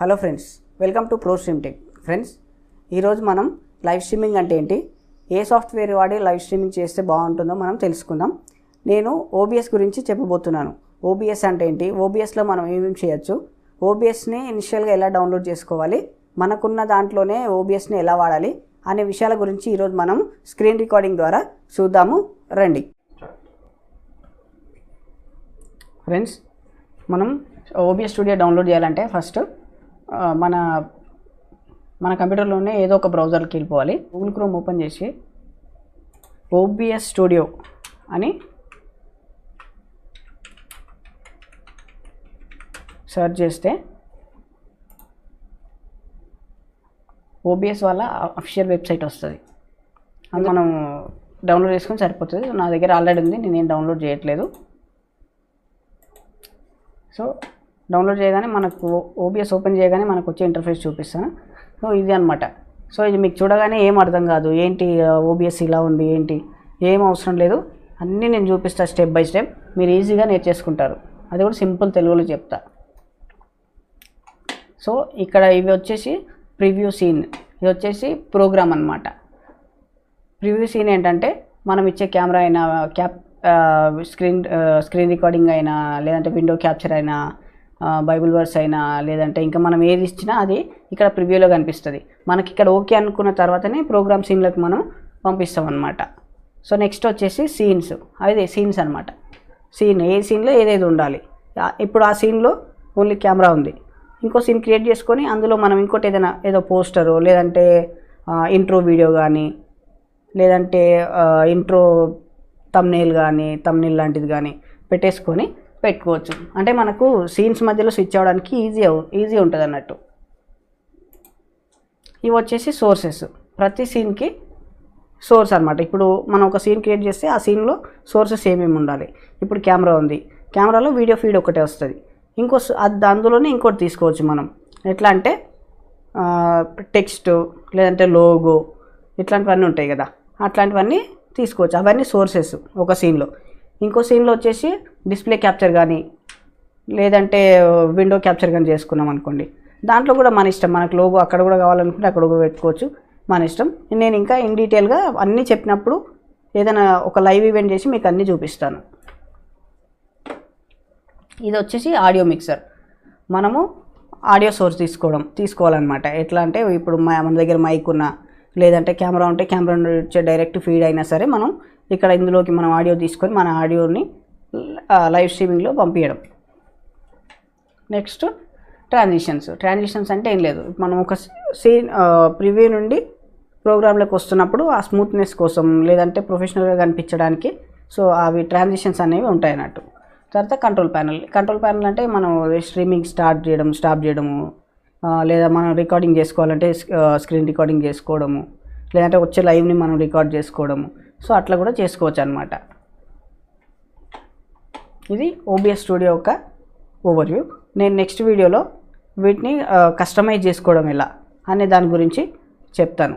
Hello friends, welcome to pro stream tech. Friends, ఈరోజు మనం live streaming అంటే ఏంటి, ఏ సాఫ్ట్వేర్ వాడి లైవ్ స్ట్రీమింగ్ చేస్తే బాగుంటుందో మనం తెలుసుకుందాం. నేను ఓబిఎస్ గురించి చెప్పబోతున్నాను. ఓబిఎస్ అంటే ఏంటి, ఓబిఎస్లో మనం ఏమేమి చేయొచ్చు, ఓబిఎస్ని ఇనిషియల్గా ఎలా డౌన్లోడ్ చేసుకోవాలి, మనకున్న దాంట్లోనే ఓబిఎస్ని ఎలా వాడాలి అనే విషయాల గురించి ఈరోజు మనం స్క్రీన్ రికార్డింగ్ ద్వారా చూద్దాము. రండి ఫ్రెండ్స్, మనం ఓబిఎస్ స్టూడియో డౌన్లోడ్ చేయాలంటే ఫస్ట్ మన కంప్యూటర్లోనే ఏదో ఒక బ్రౌజర్కి వెళ్ళిపోవాలి. గూగుల్ క్రోమ్ ఓపెన్ చేసి ఓబిఎస్ స్టూడియో అని సెర్చ్ చేస్తే ఓబిఎస్ వాళ్ళ అఫీషియల్ వెబ్సైట్ వస్తుంది. అది మనం డౌన్లోడ్ చేసుకొని సరిపోతుంది. నా దగ్గర ఆల్రెడీ ఉంది, నేనేం డౌన్లోడ్ చేయట్లేదు. సో డౌన్లోడ్ చేయగానే మనకు ఓబిఎస్ ఓపెన్ చేయగానే మనకు వచ్చే ఇంటర్ఫేస్ చూపిస్తాను. సో ఇది అనమాట. సో ఇది మీకు చూడగానే ఏం అర్థం కాదు, ఏంటి ఓబిఎస్ ఇలా ఉంది ఏంటి, ఏం అవసరం లేదు, అన్నీ నేను చూపిస్తాను స్టెప్ బై స్టెప్. మీరు ఈజీగా నేర్చేసుకుంటారు. అది కూడా సింపుల్ తెలుగులో చెప్తా. సో ఇక్కడ ఇవి వచ్చేసి ప్రివ్యూ సీన్, ఇది వచ్చేసి ప్రోగ్రామ్ అనమాట. ప్రివ్యూ సీన్ ఏంటంటే మనం ఇచ్చే కెమెరా అయినా స్క్రీన్ రికార్డింగ్ అయినా, లేదంటే విండో క్యాప్చర్ అయినా, బైబిల్ వర్స్ అయినా, లేదంటే ఇంకా మనం ఏది ఇచ్చినా అది ఇక్కడ ప్రివ్యూలో కనిపిస్తుంది. మనకి ఇక్కడ ఓకే అనుకున్న తర్వాతనే ప్రోగ్రామ్ సీన్లోకి మనం పంపిస్తాం అన్నమాట. సో నెక్స్ట్ వచ్చేసి సీన్స్, అదే సీన్స్ అనమాట. సీన్, ఏ సీన్లో ఏదేది ఉండాలి. ఇప్పుడు ఆ సీన్లో ఓన్లీ కెమెరా ఉంది. ఇంకో సీన్ క్రియేట్ చేసుకొని అందులో మనం ఇంకోటి ఏదో పోస్టరు, లేదంటే ఇంట్రో వీడియో కానీ, లేదంటే ఇంట్రో థంబ్నెయిల్ కానీ, థంబ్నెయిల్ లాంటిది కానీ పెట్టేసుకొని పెట్టుకోవచ్చు. అంటే మనకు సీన్స్ మధ్యలో స్విచ్ అవ్వడానికి ఈజీ ఉంటుంది అన్నట్టు. ఇవి వచ్చేసి సోర్సెస్, ప్రతి సీన్కి సోర్స్ అనమాట. ఇప్పుడు మనం ఒక సీన్ క్రియేట్ చేస్తే ఆ సీన్లో సోర్సెస్ ఏమేమి ఉండాలి. ఇప్పుడు కెమెరా ఉంది, కెమెరాలో వీడియో ఫీడ్ ఒకటే వస్తుంది. అందులోనే ఇంకోటి తీసుకోవచ్చు మనం. ఎట్లా అంటే టెక్స్ట్, లేదంటే లోగో, ఇట్లాంటివన్నీ ఉంటాయి కదా, అట్లాంటివన్నీ తీసుకోవచ్చు. అవన్నీ సోర్సెస్ ఒక సీన్లో. ఇంకో సీన్లో వచ్చేసి డిస్ప్లే క్యాప్చర్ కానీ, లేదంటే విండో క్యాప్చర్ కానీ చేసుకున్నాం అనుకోండి, దాంట్లో కూడా మన ఇష్టం. మనకు లోగో అక్కడ కూడా కావాలనుకుంటే అక్కడ కూడా పెట్టుకోవచ్చు, మన ఇష్టం. నేను ఇంకా ఇన్ డీటెయిల్గా అన్నీ చెప్పినప్పుడు ఏదైనా ఒక లైవ్ ఈవెంట్ చేసి మీకు అన్నీ చూపిస్తాను. ఇది వచ్చేసి ఆడియో మిక్సర్. మనము ఆడియో సోర్స్ తీసుకోవాలన్నమాట. ఎట్లా అంటే ఇప్పుడు మన దగ్గర మైక్ ఉన్నా, లేదంటే కెమెరా ఉంటే కెమెరా నుండి వచ్చే డైరెక్ట్ ఫీడ్ అయినా సరే మనం ఇక్కడ ఇందులోకి మనం ఆడియో తీసుకొని మన ఆడియోని లైవ్ స్ట్రీమింగ్లో పంపించడం. నెక్స్ట్ ట్రాన్సిషన్స్ అంటే ఏం లేదు, మనం ఒక సీన్ ప్రివ్యూ నుండి ప్రోగ్రాంలోకి వస్తున్నప్పుడు ఆ స్మూత్నెస్ కోసం, లేదంటే ప్రొఫెషనల్గా కనిపించడానికి, సో అవి ట్రాన్సిషన్స్ అనేవి ఉంటాయి అన్నట్టు. తర్వాత కంట్రోల్ ప్యానల్ అంటే మనం స్ట్రీమింగ్ స్టాప్ చేయడము, లేదా మనం రికార్డింగ్ చేసుకోవాలంటే స్క్రీన్ రికార్డింగ్ చేసుకోవడము, లేదంటే వచ్చే లైవ్ని మనం రికార్డ్ చేసుకోవడము. సో అట్లా కూడా చేసుకోవచ్చు అనమాట. ఇది ఓబిఎస్ స్టూడియో యొక్క ఓవర్వ్యూ. నేను నెక్స్ట్ వీడియోలో వీటిని కస్టమైజ్ చేసుకోవడం ఎలా అనే దాని గురించి చెప్తాను.